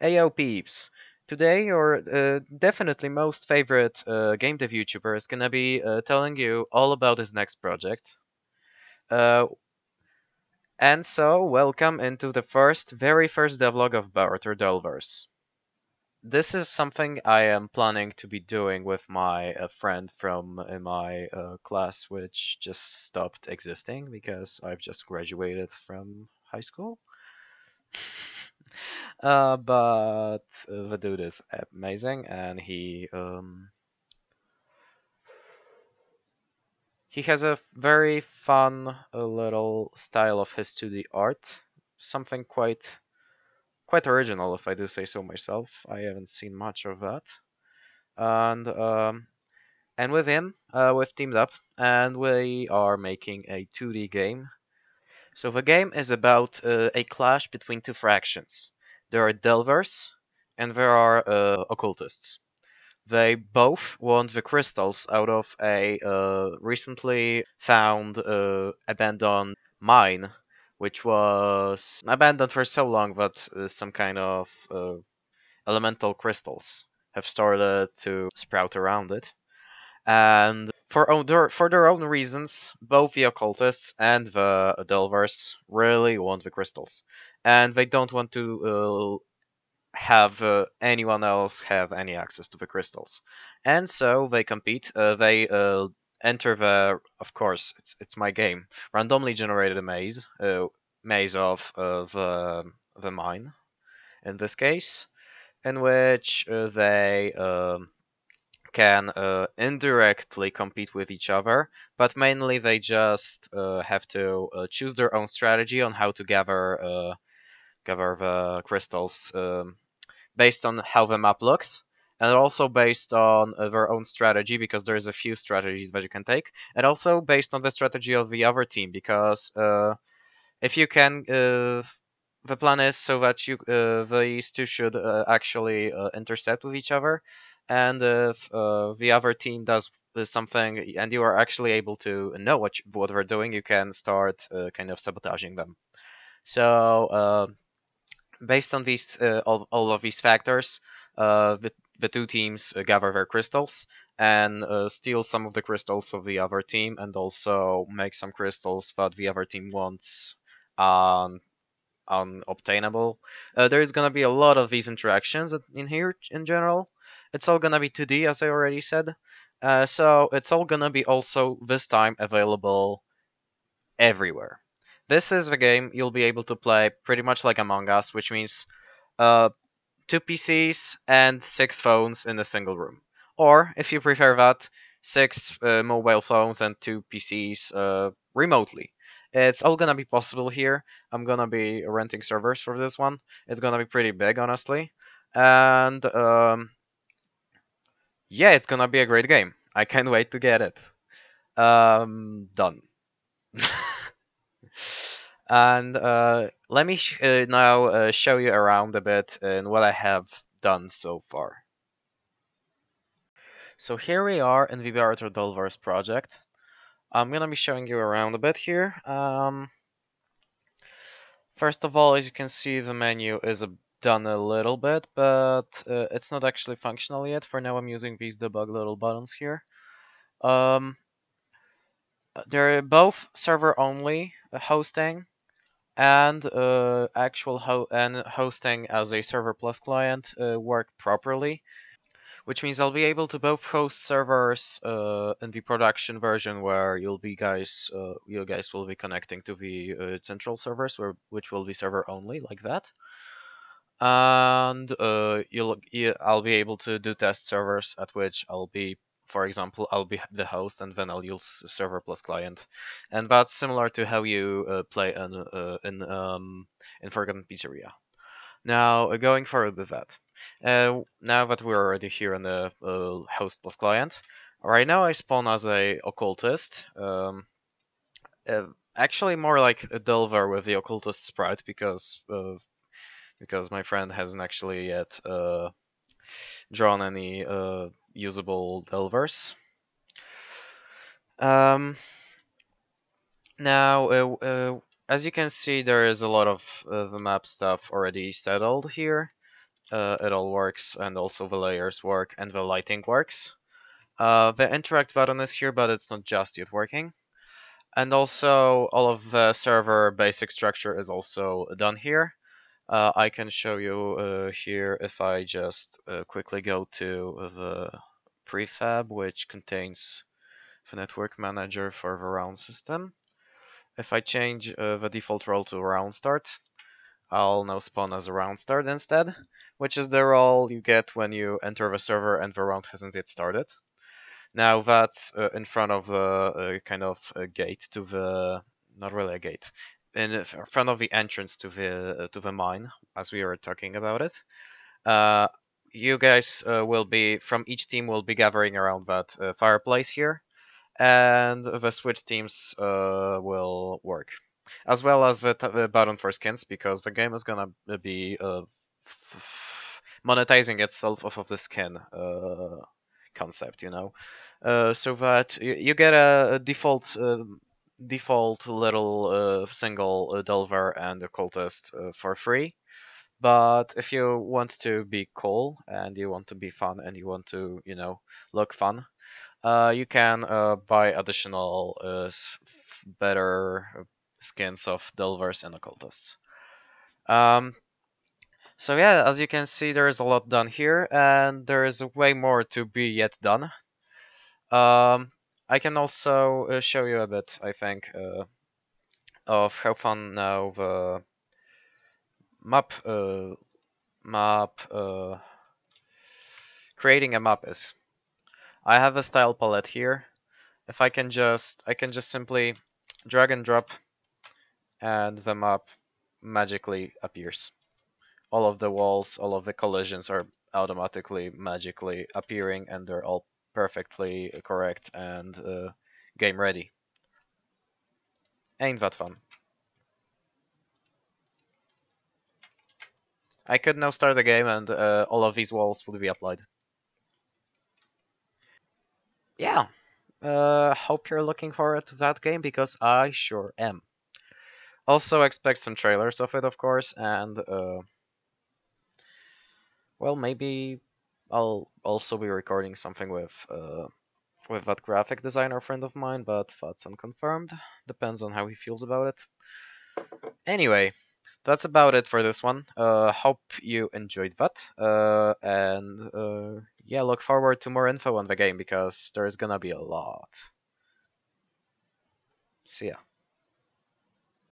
Ayo peeps! Today your definitely most favorite game dev YouTuber is gonna be telling you all about his next project. Uh, and so, welcome into the very first devlog of Barrotter Delvers. This is something I am planning to be doing with my friend from my class, which just stopped existing because I've just graduated from high school. But the dude is amazing, and he has a very fun little style of his 2D art, something quite original, if I do say so myself. I haven't seen much of that, and with him, we've teamed up, and we are making a 2D game. So the game is about a clash between two fractions. There are Delvers, and there are occultists. They both want the crystals out of a recently found abandoned mine, which was abandoned for so long that some kind of elemental crystals have started to sprout around it. And for their own reasons, both the occultists and the delvers really want the crystals, and they don't want to have anyone else have any access to the crystals, and so they compete. They enter the, of course, it's my game, randomly generated maze of the mine in this case, in which they can indirectly compete with each other, but mainly they just have to choose their own strategy on how to gather the crystals. Based on how the map looks, and also based on their own strategy, because there's a few strategies that you can take, and also based on the strategy of the other team, because if you can, the plan is so that these two should actually intercept with each other, and if the other team does something, and you are actually able to know what they're doing, you can start kind of sabotaging them. So based on these all of these factors, the two teams gather their crystals and steal some of the crystals of the other team, and also make some crystals that the other team wants um, unobtainable. There's gonna be a lot of these interactions in here in general. It's all gonna be 2D, as I already said. So it's all gonna be also this time available everywhere. This is the game you'll be able to play pretty much like Among Us, which means uh, two PCs and six phones in a single room. Or, if you prefer that, six mobile phones and two PCs remotely. It's all gonna be possible here. I'm gonna be renting servers for this one. It's gonna be pretty big, honestly. And yeah, it's gonna be a great game. I can't wait to get it. Done. And let me now show you around a bit in what I have done so far. So here we are in the Barrotter Delvers project. I'm gonna be showing you around a bit here. First of all, as you can see, the menu is done a little bit, but it's not actually functional yet. For now, I'm using these debug little buttons here. Um, they're both server-only hosting, and hosting as a server plus client work properly, which means I'll be able to both host servers in the production version, where you guys will be connecting to the central servers, which will be server only, like that. And I'll be able to do test servers at which for example, I'll be the host, and then I'll use server plus client, and that's similar to how you play in Forgotten Pizzeria. Now, going forward with that, now that we're already here on the host plus client, right now I spawn as a occultist. Uh, Actually, more like a delver with the occultist sprite, because my friend hasn't actually yet drawn any usable delvers. Um, Now, as you can see, there is a lot of the map stuff already settled here. it all works, and also the layers work, and the lighting works. The interact button is here, but it's not just yet working. And also, all of the server basic structure is also done here. I can show you here if I just quickly go to the prefab, which contains the network manager for the round system. If I change the default role to round start, I'll now spawn as a round start instead, which is the role you get when you enter the server and the round hasn't yet started. Now that's in front of the kind of gate to the, not really a gate, in front of the entrance to the mine, as we were talking about it. You guys will be, from each team will be gathering around that fireplace here, and the switch teams will work, as well as the button for skins, because the game is gonna be monetizing itself off of the skin concept, you know, so that you get a default little single Delver and occultist for free. But if you want to be cool and you want to be fun and you want to, you know, look fun, you can buy additional better skins of Delvers and occultists. So yeah, as you can see, there is a lot done here, and there is way more to be yet done. I can also show you a bit, I think, of how fun now the map creating a map is. I have a style palette here. If I can just simply drag and drop, and the map magically appears. All of the walls, all of the collisions are automatically magically appearing, and they're all perfectly correct and game ready. Ain't that fun? I could now start the game and all of these walls would be applied. Yeah, hope you're looking forward to that game, because I sure am. Also expect some trailers of it, of course, and well, maybe I'll also be recording something with that graphic designer friend of mine, but that's unconfirmed. Depends on how he feels about it. Anyway, that's about it for this one. Hope you enjoyed that. And yeah, look forward to more info on the game, because there's gonna be a lot. See ya.